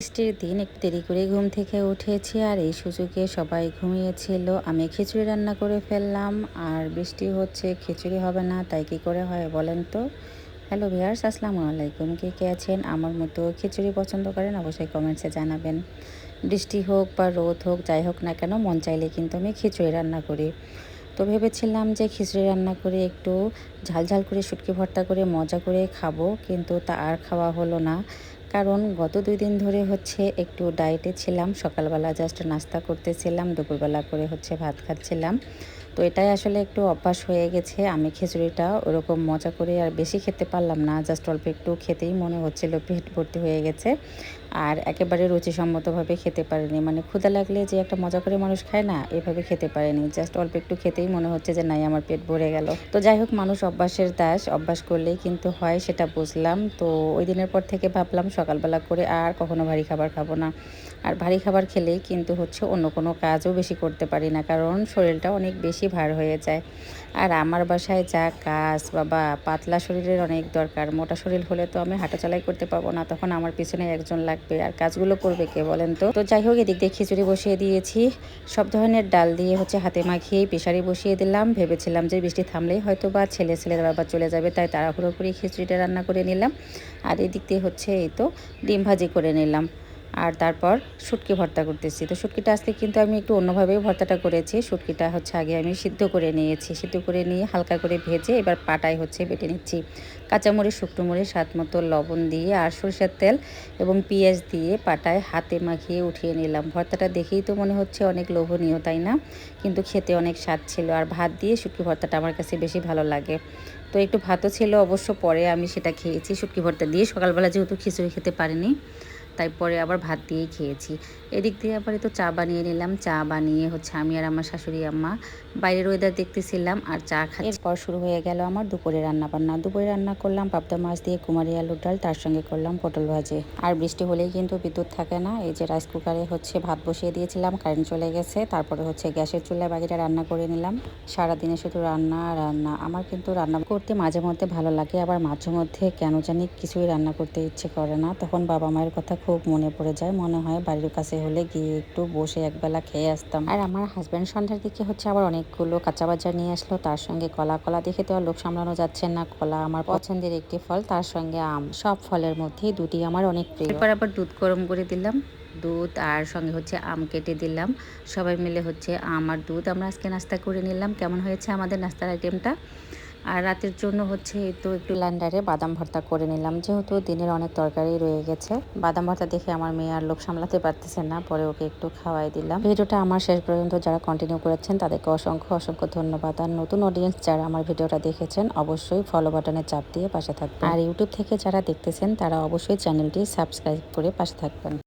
বৃষ্টির দিন একটু দেরি করে ঘুম থেকে উঠেছি আর এই সুযোগে সবাই ঘুমিয়েছিল। আমি খিচুড়ি রান্না করে ফেললাম। আর বৃষ্টি হচ্ছে, খিচুড়ি হবে না তাই কি করে হয় বলেন তো? হ্যালো ভিউয়ার্স, আসসালামু আলাইকুম। কে কে আছেন আমার মতো খিচুড়ি পছন্দ করেন অবশ্যই কমেন্টসে জানাবেন। বৃষ্টি হোক বা রোদ হোক, যাই হোক না কেন, মন চাইলে কিন্তু আমি খিচুড়ি রান্না করি। তো ভেবেছিলাম যে খিচুড়ি রান্না করে একটু ঝাল ঝাল করে শুটকি ভর্তা করে মজা করে খাবো, কিন্তু তা আর খাওয়া হলো না। কারণ গত 2 দিন ধরে হচ্ছে একটু ডায়েটে ছিলাম। সকালবেলা জাস্ট নাস্তা করতেছিলাম, দুপুরবেলা করে হচ্ছে ভাত খাচ্ছিলাম। তো এটাই আসলে একটু অভ্যাস হয়ে গেছে। আমি খিচুড়িটা ওরকম মজা করে আর বেশি খেতে পারলাম না। জাস্ট অল্প একটু খেতেই মনে হচ্ছিল পেট ভর্তি হয়ে গেছে। আর একেবারে রুচিসম্মতভাবে খেতে পারিনি। মানে ক্ষুধা লাগলে যে একটা মজা করে মানুষ খায় না, এভাবে খেতে পারিনি। জাস্ট অল্প একটু খেতেই মনে হচ্ছে যে নাই, আমার পেট ভরে গেল। তো যাই হোক, মানুষ অভ্যাসের দাস, অভ্যাস করলেই কিন্তু হয়, সেটা বুঝলাম। তো ওই দিনের পর থেকে ভাবলাম সকালবেলা করে আর কখনো ভারী খাবার খাবো না। আর ভারী খাবার খেলেই কিন্তু হচ্ছে অন্য কোনো কাজও বেশি করতে পারি না, কারণ শরীরটা অনেক বেশি ভার হয়ে যায়। আর আমার বাসায় যা কাজ, বাবা, পাতলা শরীরের অনেক দরকার। মোটা শরীর হলে তো আমি হাঁটাচলাই করতে পারবো না, তখন আমার পিছনে একজন লাগবে। আর কাজগুলো করবে কে বলেন তো? তো যাই হোক, এদিক দিয়ে খিচুড়ি বসিয়ে দিয়েছি। সব ধরনের ডাল দিয়ে হচ্ছে হাতে মাখিয়ে প্রেসারে বসিয়ে দিলাম। ভেবেছিলাম যে বৃষ্টি থামলেই হয়তো বা ছেলের বাবা চলে যাবে, তাই তাড়াহুড়ো করে খিচুড়িটা রান্না করে নিলাম। আর এদিক দিয়ে হচ্ছে এই তো ডিম ভাজি করে নিলাম। আর তারপর শুটকি ভর্তা করতেছি। তো শুটকিটা আজকে কিন্তু আমি একটু অন্যভাবেই ভর্তাটা করেছি। শুটকিটা হচ্ছে আগে আমি সিদ্ধ করে নিয়েছি। সিদ্ধ করে নিয়ে হালকা করে ভেজে এবার পাটায় হচ্ছে বেটে নিচ্ছি। কাঁচামরিচ, শুকনো মরিচ, স্বাদ মতো লবণ দিয়ে আর সরষের তেল এবং পেঁয়াজ দিয়ে পাটায় হাতে মাখিয়ে উঠিয়ে নিলাম। ভর্তাটা দেখেই তো মনে হচ্ছে অনেক লোভনীয়, তাই না? কিন্তু খেতে অনেক স্বাদ ছিল। আর ভাত দিয়ে শুটকি ভর্তাটা আমার কাছে বেশি ভালো লাগে। তো একটু ভাতও ছিল অবশ্য, পরে আমি সেটা খেয়েছি শুটকি ভর্তা দিয়ে। সকালবেলা যেহেতু খিচুড়ি খেতে পারিনি, তাই পরে আবার ভাত দিয়েই খেয়েছি। এদিক দিয়ে আবার তো চা বানিয়ে নিলাম। চা বানিয়ে হচ্ছে আমি আর আমার শাশুড়ি আম্মা বাইরের ওয়েদার দেখতেছিলাম আর চা খাচ্ছি। এরপর শুরু হয়ে গেল আমার দুপুরে রান্না-বান্না। দুপুরে রান্না করলাম পাবদা মাছ দিয়ে কুমারী আলুর ডাল, তার সঙ্গে করলাম পটল ভাজি। আর বৃষ্টি হলেই কিন্তু বিদ্যুৎ থাকে না। এই যে রাইস কুকারে হচ্ছে ভাত বসিয়ে দিয়েছিলাম, কারেন্ট চলে গেছে। তারপরে হচ্ছে গ্যাসের চুলায় বাকিটা রান্না করে নিলাম। সারাদিনে শুধু রান্না আর রান্না। আমার কিন্তু রান্না করতে মাঝে মধ্যে ভালো লাগে, আবার মাঝে মধ্যে কেন জানি কিছুই রান্না করতে ইচ্ছে করে না। তখন বাবা মায়ের কথা খুব মনে পড়ে যায়। মনে হয় বাড়ির কাছে হলে গিয়ে একটু বসে একবেলা খেয়ে আসতাম। আর আমার হাজব্যান্ড সন্ধ্যার দিকে হচ্ছে আবার অনেকগুলো কাঁচা বাজার নিয়ে আসলো, তার সঙ্গে কলা। কলা দেখে তো আর লোক সামলানো যাচ্ছে না। কলা আমার পছন্দের একটি ফল, তার সঙ্গে আম। সব ফলের মধ্যেই দুটি আমার অনেক প্রিয়। এরপর আবার দুধ গরম করে দিলাম। দুধ আর সঙ্গে হচ্ছে আম কেটে দিলাম। সবাই মিলে হচ্ছে আম আর দুধ আমরা আজকে নাস্তা করে নিলাম। কেমন হয়েছে আমাদের নাস্তার আইটেমটা? আর রাতের জন্য হচ্ছে তো একটু ব্লেন্ডারে বাদাম ভর্তা করে নিলাম, যেহেতু দিনের অনেক তরকারি রয়ে গেছে। বাদাম ভর্তা দেখে আমার মেয়ে আর লোক সামলাতে পারতেছে না, পরে ওকে একটু খাওয়াই দিলাম। ভিডিওটা আমার শেষ পর্যন্ত যারা কন্টিনিউ করেছেন তাদেরকে অসংখ্য অসংখ্য ধন্যবাদ। আর নতুন অডিয়েন্স যারা আমার ভিডিওটা দেখেছেন অবশ্যই ফলো বাটনে চাপ দিয়ে পাশে থাকবেন। আর ইউটিউব থেকে যারা দেখতেছেন তারা অবশ্যই চ্যানেলটি সাবস্ক্রাইব করে পাশে থাকবেন।